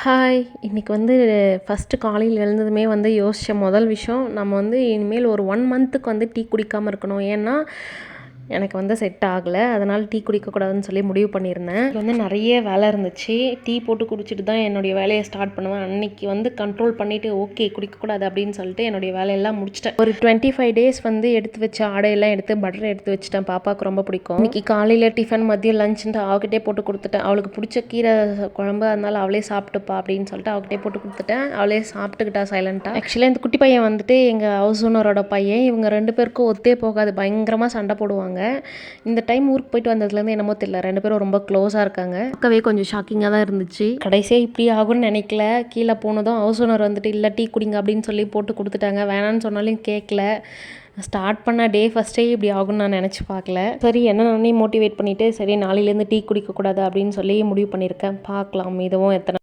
Hi! இன்னைக்கு first காலையில எழுந்ததுமே யோசிச்ச முதல் விஷயம், நம்ம இனிமேல் ஒரு 1 மந்த்துக்கு டீ குடிக்காம இருக்கணும். ஏன்னா, எனக்கு செட் ஆகல. அதனால டீ குடிக்கக்கூடாதுன்னு சொல்லி முடிவு பண்ணியிருந்தேன். நெறைய வேலை இருந்துச்சு. டீ போட்டு குடிச்சிட்டு தான் என்னுடைய வேலைய ஸ்டார்ட் பண்ணுவேன். அன்னைக்கு கண்ட்ரோல் பண்ணிட்டு, ஓகே குடிக்கக்கூடாது அப்படின்னு சொல்லிட்டு என்னுடைய வேலையெல்லாம் முடிச்சுட்டேன். ஒரு 25 டேஸ் எடுத்து வச்ச ஆடையெல்லாம் எடுத்து பட்டர் எடுத்து வச்சுட்டேன். பாப்பாவுக்கு ரொம்ப பிடிக்கும். இன்னைக்கு காலையில டிஃபன், மதியம் லஞ்சுன்ட்டு அவகிட்டே போட்டு குடுத்துட்டேன். அவளுக்கு பிடிச்ச கீரை குழம்பு, அதனால அவளே சாப்பிட்டுப்பா அப்படின்னு சொல்லிட்டு அவகிட்டே போட்டு குடுத்துட்டேன். அவளே சாப்பிட்டுக்கிட்டா சைலண்ட்டா. ஆக்சுவலா இந்த குட்டி பையன் எங்க ஹவுஸ் ஓனரோட பையன். இவங்க 2 பேருக்கும் ஒத்தே போகாது. பயங்கரமா சண்டை போடுவாங்க. இந்த டைம் ஊருக்கு போயிட்டு வந்ததுலேருந்து என்னமோ தெரியல, 2 பேரும் ரொம்ப க்ளோஸாக இருக்காங்க. பார்க்கவே கொஞ்சம் ஷாக்கிங்காக தான் இருந்துச்சு. கடைசியாக இப்படி ஆகும்னு நினைக்கல. கீழே போனதும் ஹவுஸ் ஓனர் இல்லை டீ குடிங்க அப்படின்னு சொல்லி போட்டு கொடுத்துட்டாங்க. வேணான்னு சொன்னாலும் கேட்கல. ஸ்டார்ட் பண்ண டே ஃபஸ்ட்டே இப்படி ஆகும்னு நான் நினச்சி பார்க்கல. சரி என்ன நானே மோட்டிவேட் பண்ணிவிட்டு, சரி நாளையிலேருந்து டீ குடிக்கக்கூடாது அப்படின்னு சொல்லி முடிவு பண்ணியிருக்கேன். பார்க்கலாம் இதுவும் எத்தனை